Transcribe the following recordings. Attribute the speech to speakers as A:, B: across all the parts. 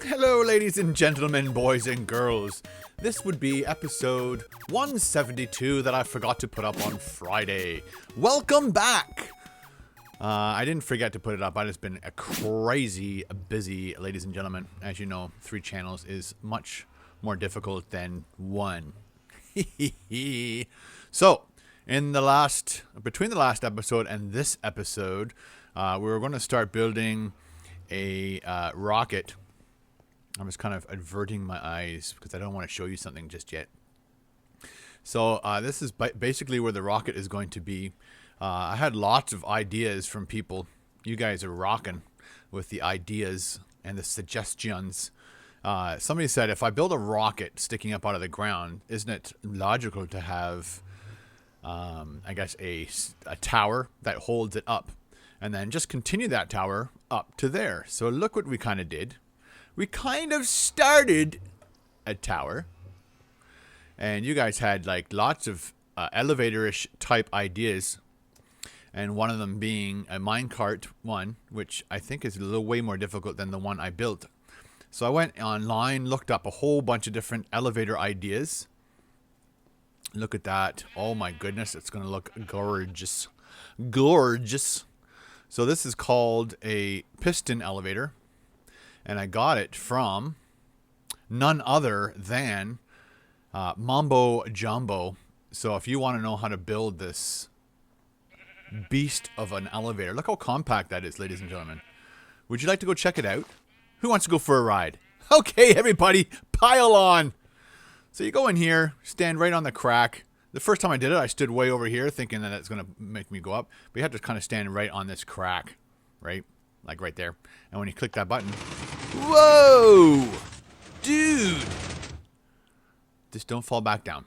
A: Hello, ladies and gentlemen, boys and girls. This would be episode 172 that I forgot to put up on Friday. Welcome back! I didn't forget to put it up. I just been a crazy busy, ladies and gentlemen. As you know, 3 channels is much more difficult than 1. So, between the last episode and this episode, we were going to start building a rocket. I'm just kind of averting my eyes because I don't want to show you something just yet. So this is basically where the rocket is going to be. I had lots of ideas from people. You guys are rocking with the ideas and the suggestions. Somebody said, if I build a rocket sticking up out of the ground, isn't it logical to have, I guess, a tower that holds it up? And then just continue that tower up to there. So look what we kind of did. We kind of started a tower. And you guys had like lots of elevator-ish type ideas. And one of them being a minecart one, which I think is a little way more difficult than the one I built. So I went online, looked up a whole bunch of different elevator ideas. Look at that. Oh my goodness, it's going to look gorgeous. Gorgeous. So this is called a piston elevator. And I got it from none other than Mambo Jumbo. So if you want to know how to build this beast of an elevator, look how compact that is, ladies and gentlemen. Would you like to go check it out? Who wants to go for a ride? Okay, everybody, pile on. So you go in here, stand right on the crack. The first time I did it, I stood way over here thinking that it's going to make me go up. But you have to kind of stand right on this crack, right? Like right there. And when you click that button, whoa, dude, just don't fall back down.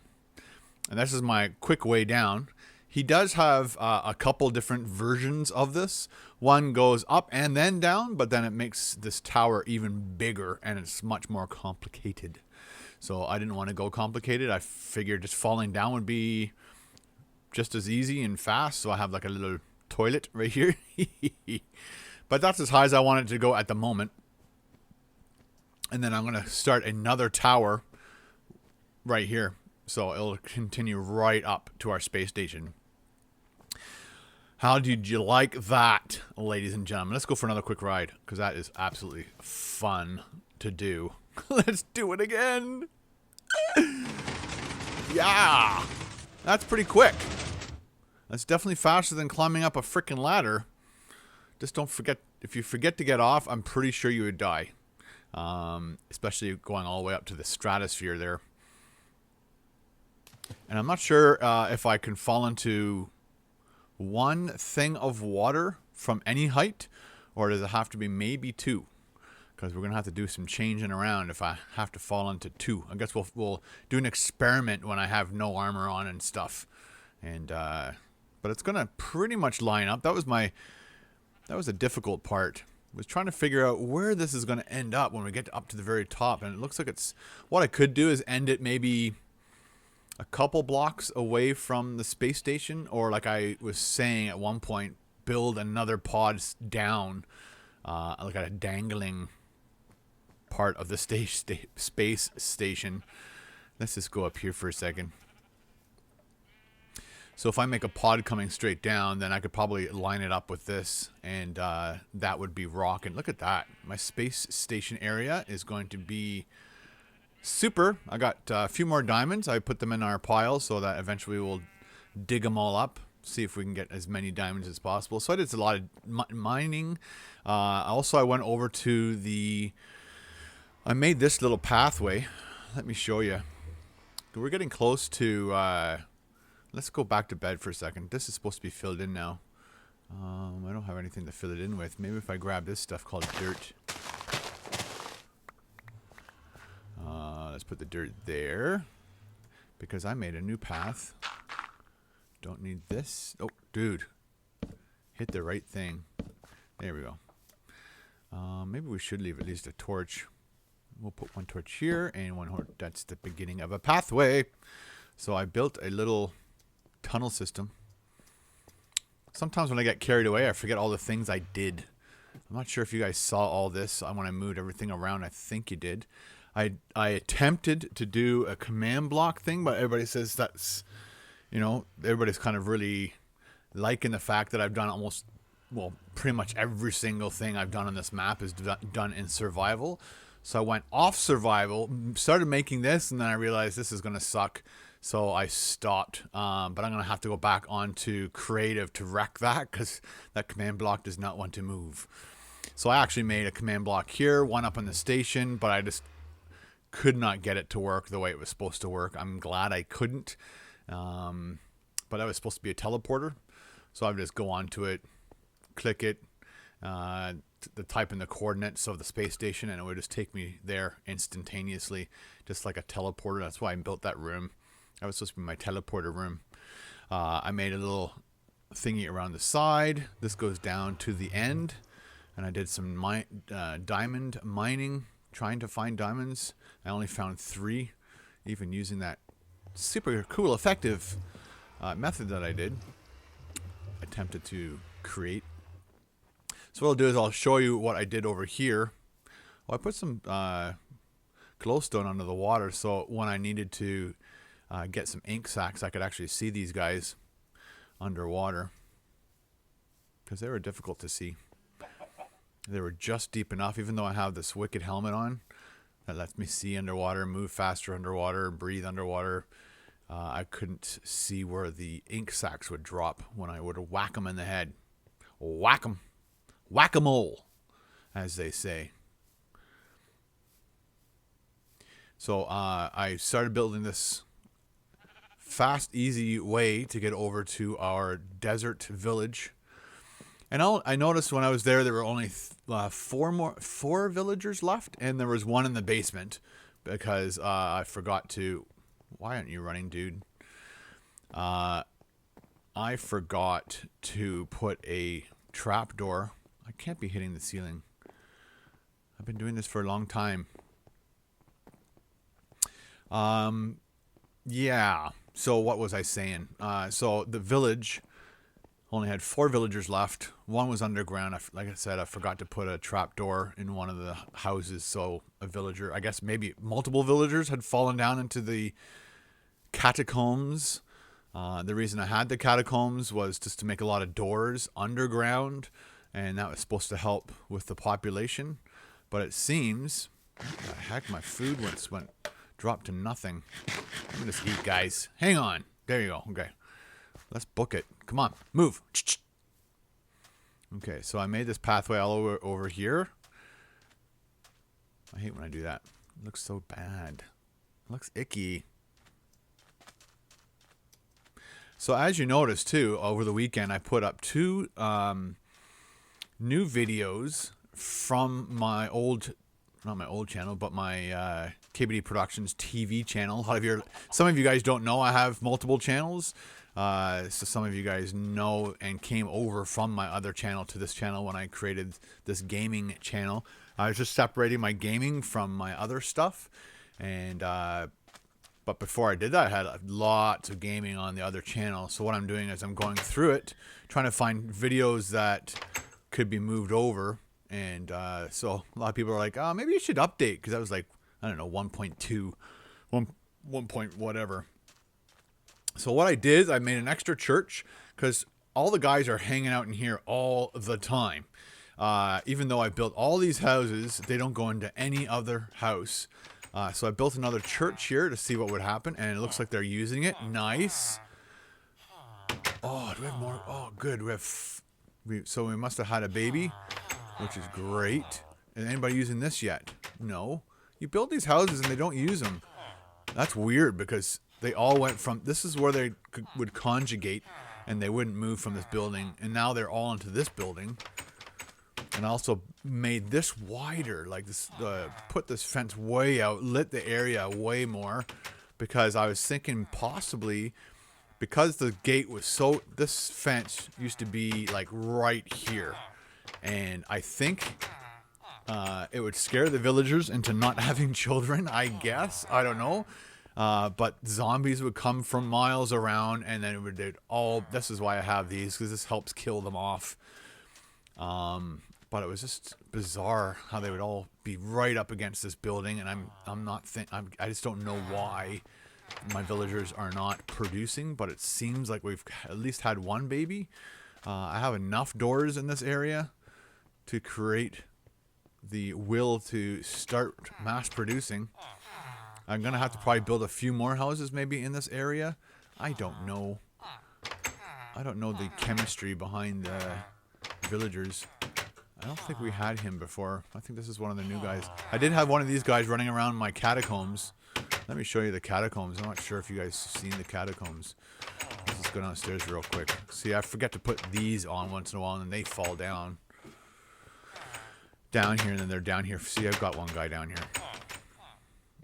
A: And this is my quick way down. He does have a couple different versions of this. One goes up and then down, but then it makes this tower even bigger and it's much more complicated. So I didn't want to go complicated. I figured just falling down would be just as easy and fast. So I have like a little toilet right here. But that's as high as I wanted to go at the moment. And then I'm going to start another tower right here. So it'll continue right up to our space station. How did you like that, ladies and gentlemen? Let's go for another quick ride because that is absolutely fun to do. Let's do it again. Yeah. That's pretty quick. That's definitely faster than climbing up a freaking ladder. Just don't forget, if you forget to get off, I'm pretty sure you would die. Especially going all the way up to the stratosphere there. And I'm not sure if I can fall into one thing of water from any height, or does it have to be maybe 2? Because we're going to have to do some changing around if I have to fall into 2. I guess we'll do an experiment when I have no armor on and stuff. And but it's going to pretty much line up. That was a difficult part. Was trying to figure out where this is going to end up when we get up to the very top. And it looks like it's... What I could do is end it maybe a couple blocks away from the space station. Or like I was saying at one point, build another pod down. Like a dangling part of the space station. Let's just go up here for a second. So if I make a pod coming straight down, then I could probably line it up with this, and that would be rocking. Look at that. My space station area is going to be super. I got a few more diamonds. I put them in our pile so that eventually we'll dig them all up, see if we can get as many diamonds as possible. So I did a lot of mining. Also, I went over to I made this little pathway. Let me show you. We're getting close to... Let's go back to bed for a second. This is supposed to be filled in now. I don't have anything to fill it in with. Maybe if I grab this stuff called dirt. Let's put the dirt there. Because I made a new path. Don't need this. Oh, dude. Hit the right thing. There we go. Maybe we should leave at least a torch. We'll put one torch here and one torch. That's the beginning of a pathway. So I built a little tunnel system. Sometimes when I get carried away, I forget all the things I did. I'm not sure if you guys saw all this when I moved everything around. I think you did. I attempted to do a command block thing, but everybody says that's, you know, everybody's kind of really liking the fact that I've done almost, well, pretty much every single thing I've done on this map is done in survival. So I went off survival, started making this, and then I realized this is going to suck. So I stopped, but I'm going to have to go back onto creative to wreck that because that command block does not want to move. So I actually made a command block here, one up on the station, but I just could not get it to work the way it was supposed to work. I'm glad I couldn't, but that was supposed to be a teleporter. So I would just go onto it, click it, type in the coordinates of the space station, and it would just take me there instantaneously, just like a teleporter. That's why I built that room. That was supposed to be my teleporter room. I made a little thingy around the side. This goes down to the end, and I did some diamond mining, trying to find diamonds. I only found 3, even using that super cool, effective method that I attempted to create. So what I'll do is I'll show you what I did over here. Well, I put some glowstone under the water, so when I needed to get some ink sacs, I could actually see these guys underwater, because they were difficult to see. They were just deep enough, even though I have this wicked helmet on that lets me see underwater, move faster underwater, breathe underwater. I couldn't see where the ink sacs would drop when I would whack them in the head. Whack them. Whack-a-mole, as they say. So I started building this fast, easy way to get over to our desert village. And I noticed when I was there were only 4 villagers left, and there was one in the basement because I forgot to. Why aren't you running, dude? I forgot to put a trapdoor. I can't be hitting the ceiling. I've been doing this for a long time. Yeah. So what was I saying? So the village only had 4 villagers left. One was underground. Like I said, I forgot to put a trapdoor in one of the houses. So a villager, I guess maybe multiple villagers had fallen down into the catacombs. The reason I had the catacombs was just to make a lot of doors underground, and that was supposed to help with the population. But it seems, the heck, my food went dropped to nothing. Let me just eat, guys. Hang on. There you go. Okay. Let's book it. Come on. Move. Okay, so I made this pathway all over here. I hate when I do that. It looks so bad. It looks icky. So as you notice, too, over the weekend, I put up 2 new videos from my old, not my old channel, but my KBD Productions TV channel. Some of you guys don't know I have multiple channels. So some of you guys know and came over from my other channel to this channel when I created this gaming channel. I was just separating my gaming from my other stuff. And but before I did that, I had lots of gaming on the other channel. So what I'm doing is I'm going through it, trying to find videos that could be moved over. And so a lot of people are like, oh, maybe you should update, because that was like, I don't know, 1.2, 1 point whatever. So what I did is I made an extra church, because all the guys are hanging out in here all the time. Even though I built all these houses, they don't go into any other house. So I built another church here to see what would happen, and it looks like they're using it. Nice. Oh, do we have more? Oh, good. So we must have had a baby, which is great. Is anybody using this yet? No. You build these houses and they don't use them. That's weird, because they all went from, this is where they would conjugate, and they wouldn't move from this building, and now they're all into this building. And I also made this wider, like this, put this fence way out, lit the area way more, because I was thinking possibly, because the gate was so, this fence used to be like right here, and I think it would scare the villagers into not having children, I guess. I don't know. But zombies would come from miles around, and then they'd all, this is why I have these, because this helps kill them off. But But it was just bizarre how they would all be right up against this building, and I just don't know why my villagers are not producing, but it seems like we've at least had one baby. I have enough doors in this area to create the will to start mass producing. I'm gonna have to probably build a few more houses maybe in this area. I don't know. I don't know the chemistry behind the villagers. I don't think we had him before. I think this is one of the new guys. I did have one of these guys running around my catacombs. Let me show you the catacombs. I'm not sure if you guys have seen the catacombs. Let's just go downstairs real quick. See, I forget to put these on once in a while, and they fall down. Down here, and then they're down here. See, I've got one guy down here.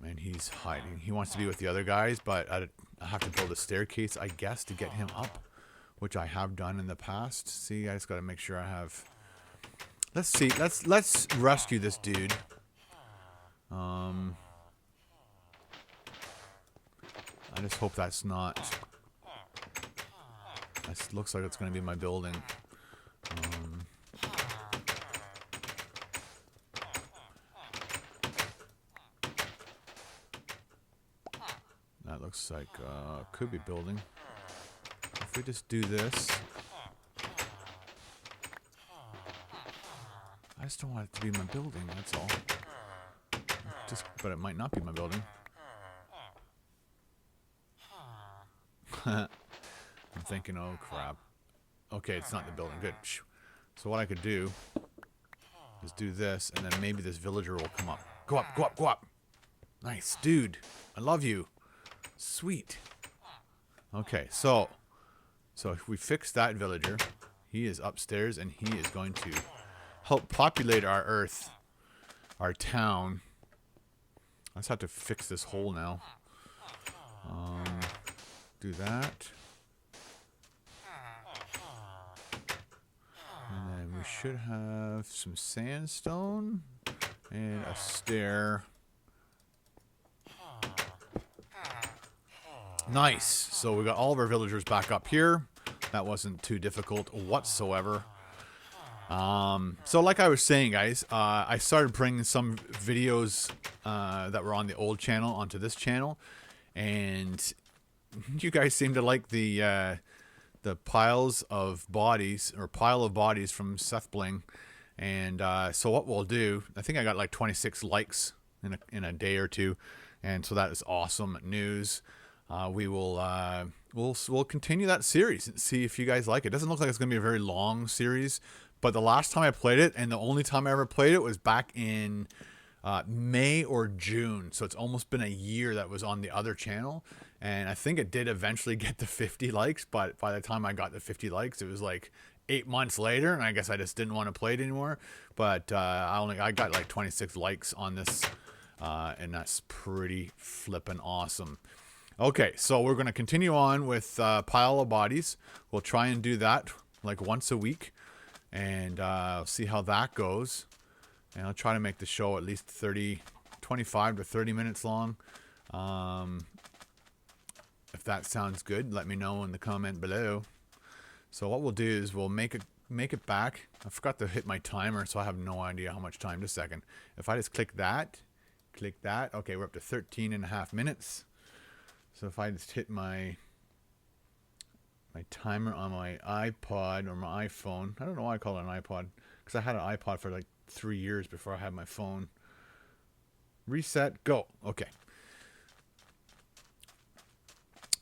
A: And he's hiding. He wants to be with the other guys, but I have to build a staircase, I guess, to get him up, which I have done in the past. See, I just got to make sure I have... Let's see. Let's rescue this dude. I just hope that's not... This looks like it's going to be my building. That looks like could be building. If we just do this, I just don't want it to be my building. That's all. But it might not be my building. I'm thinking, oh crap. Okay, it's not the building. Good. So what I could do is do this, and then maybe this villager will come up. Go up, go up, go up. Nice, dude. I love you. Sweet. Okay, so if we fix that villager, he is upstairs, and he is going to help populate our earth, our town. I just have to fix this hole now. Do that. And then we should have some sandstone and a stair. Nice. So we got all of our villagers back up here. That wasn't too difficult whatsoever. So like I was saying, guys, I started bringing some videos that were on the old channel onto this channel, and you guys seem to like the piles of bodies, or pile of bodies from Sapling. And so what we'll do, I think I got like 26 likes in a day or two, and so that is awesome news. We will we'll continue that series and see if you guys like it. Doesn't look like it's gonna be a very long series, but the last time I played it, and the only time I ever played it, was back in May or June. So it's almost been a year that was on the other channel, and I think it did eventually get to 50 likes, but by the time I got the 50 likes, it was like 8 months later, and I guess I just didn't want to play it anymore. But I got like 26 likes on this, and that's pretty flippin' awesome. Okay, so we're going to continue on with Pile of Bodies. We'll try and do that like once a week, and see how that goes. And I'll try to make the show at least 25 to 30 minutes long. If that sounds good, let me know in the comment below. So what we'll do is we'll make it back. I forgot to hit my timer, so I have no idea how much time. Just a second. If I just click that. Okay, we're up to 13.5 minutes. So if I just hit my timer on my iPod or my iPhone. I don't know why I call it an iPod, because I had an iPod for like 3 years before I had my phone. Reset, go. Okay.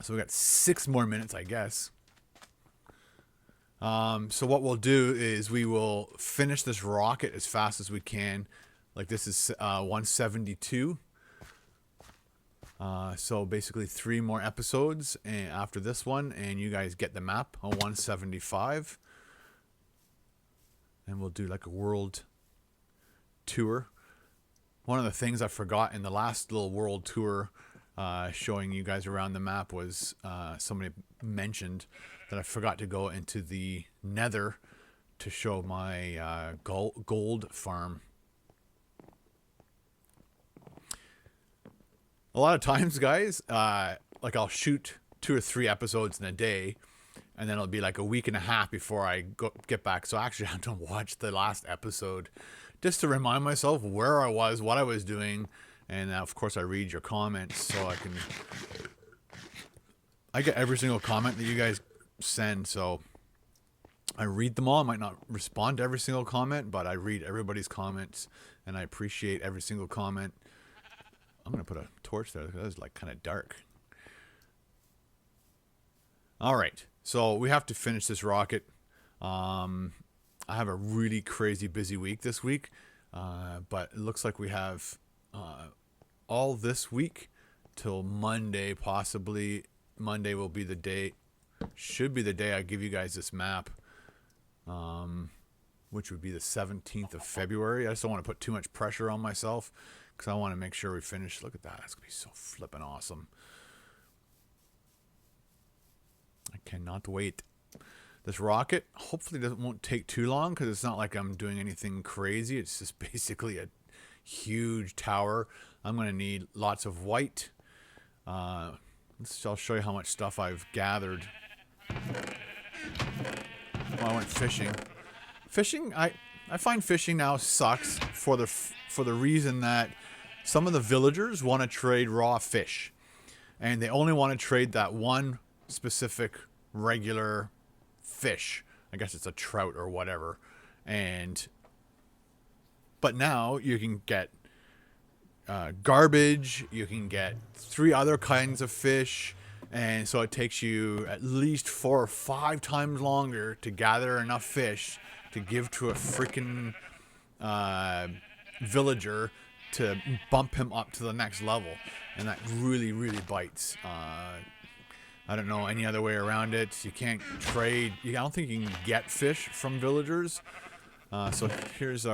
A: So we got 6 more minutes, I guess. So what we'll do is we will finish this rocket as fast as we can. Like this is 172. So basically 3 more episodes after this one, and you guys get the map on 175. And we'll do like a world tour. One of the things I forgot in the last little world tour, showing you guys around the map, was somebody mentioned that I forgot to go into the Nether to show my gold farm. A lot of times, guys, like I'll shoot 2 or 3 episodes in a day, and then it'll be like a week and a half before I get back. So I actually have to watch the last episode just to remind myself where I was, what I was doing, and of course I read your comments so I get every single comment that you guys send, so I read them all. I might not respond to every single comment, but I read everybody's comments, and I appreciate every single comment. I'm going to put a torch there because it's like kind of dark. All right, so we have to finish this rocket. I have a really crazy busy week this week, but it looks like we have all this week till Monday, possibly. Monday will be the day, should be the day I give you guys this map, which would be the 17th of February. I just don't want to put too much pressure on myself because I want to make sure we finish. Look at that. That's going to be so flippin' awesome. I cannot wait. This rocket hopefully won't take too long because it's not like I'm doing anything crazy. It's just basically a huge tower. I'm going to need lots of white. I'll show you how much stuff I've gathered. Well, I went fishing. Fishing, I find fishing now sucks for the reason that some of the villagers want to trade raw fish, and they only want to trade that one specific regular fish. I guess it's a trout or whatever. But now you can get garbage, you can get 3 other kinds of fish, and so it takes you at least 4 or 5 times longer to gather enough fish to give to a freaking villager to bump him up to the next level, and that really, really bites. I don't know any other way around it. You can't trade. I don't think you can get fish from villagers. So here's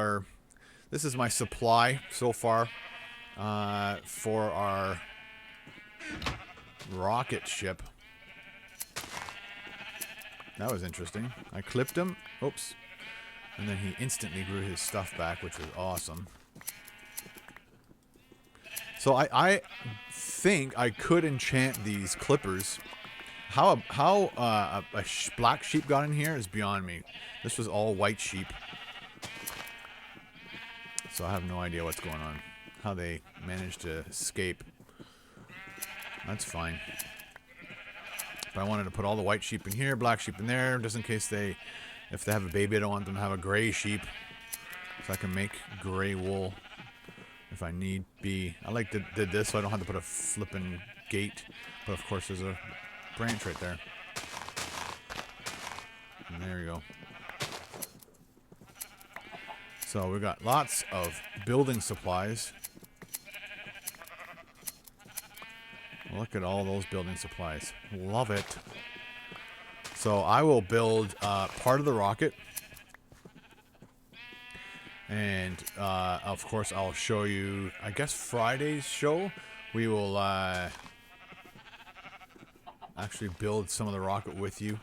A: this is my supply so far for our rocket ship. That was interesting. I clipped him. Oops. And then he instantly grew his stuff back, which was awesome. So I think I could enchant these clippers. How a black sheep got in here is beyond me. This was all white sheep. So I have no idea what's going on. How they managed to escape. That's fine. But I wanted to put all the white sheep in here, black sheep in there, just in case if they have a baby, I don't want them to have a gray sheep. So I can make gray wool if I need be. I like did this so I don't have to put a flippin' gate. But of course there's a branch right there. And there you go. So we've got lots of building supplies. Look at all those building supplies. Love it. So I will build part of the rocket. And of course I'll show you, I guess Friday's show, we will actually build some of the rocket with you.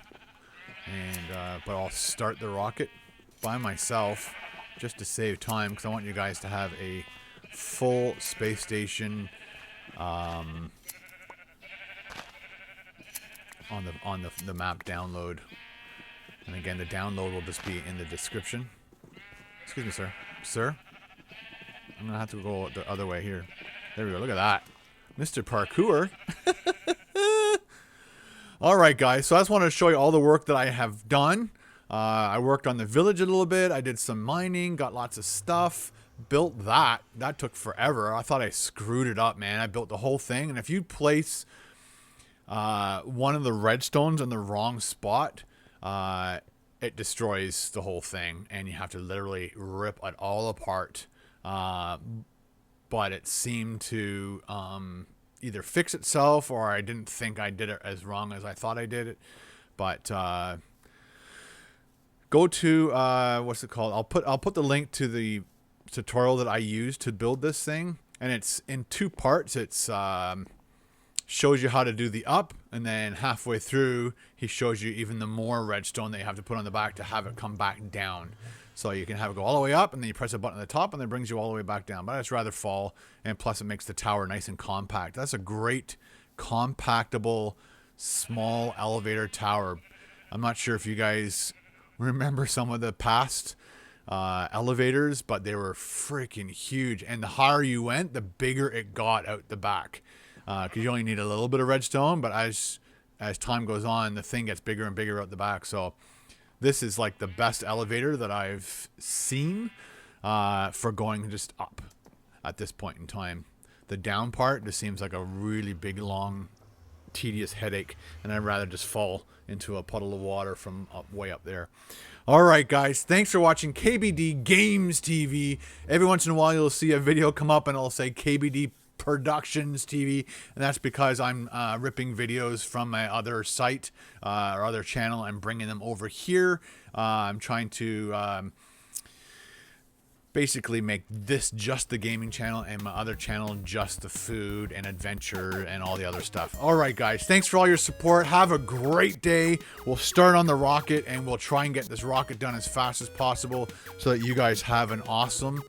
A: And but I'll start the rocket by myself just to save time, because I want you guys to have a full space station on the map download. And again, the download will just be in the description. Excuse me, sir. Sir? I'm gonna have to go the other way here. There we go. Look at that. Mr. Parkour. Alright, guys. So I just wanted to show you all the work that I have done. I worked on the village a little bit. I did some mining. Got lots of stuff. Built that. That took forever. I thought I screwed it up, man. I built the whole thing. And if you place one of the redstones in the wrong spot, it destroys the whole thing, and you have to literally rip it all apart. But it seemed to either fix itself, or I didn't think I did it as wrong as I thought I did it. But go to what's it called? I'll put the link to the tutorial that I used to build this thing, and it's in 2 parts. It's shows you how to do the up, and then halfway through he shows you even the more redstone that you have to put on the back to have it come back down. So you can have it go all the way up, and then you press a button at the top, and it brings you all the way back down. But it's rather fall, and plus it makes the tower nice and compact. That's a great compactable small elevator tower. I'm not sure if you guys remember some of the past elevators, but they were freaking huge. And the higher you went, the bigger it got out the back. Because you only need a little bit of redstone, but as time goes on, the thing gets bigger and bigger out the back. So this is like the best elevator that I've seen for going just up at this point in time. The down part just seems like a really big, long, tedious headache, and I'd rather just fall into a puddle of water from way up there. All right, guys, thanks for watching KBD Games TV. Every once in a while, you'll see a video come up and it'll say KBD Productions TV, and that's because I'm ripping videos from my other site or other channel and bringing them over here. I'm trying to basically make this just the gaming channel and my other channel just the food and adventure and all the other stuff. All right, guys, thanks for all your support. Have a great day. We'll start on the rocket and we'll try and get this rocket done as fast as possible so that you guys have an awesome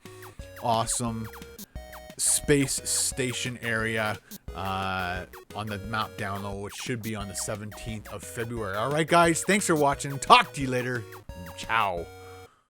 A: space station area on the map download, which should be on the 17th of February. All right, guys, thanks for watching. Talk to you later. Ciao.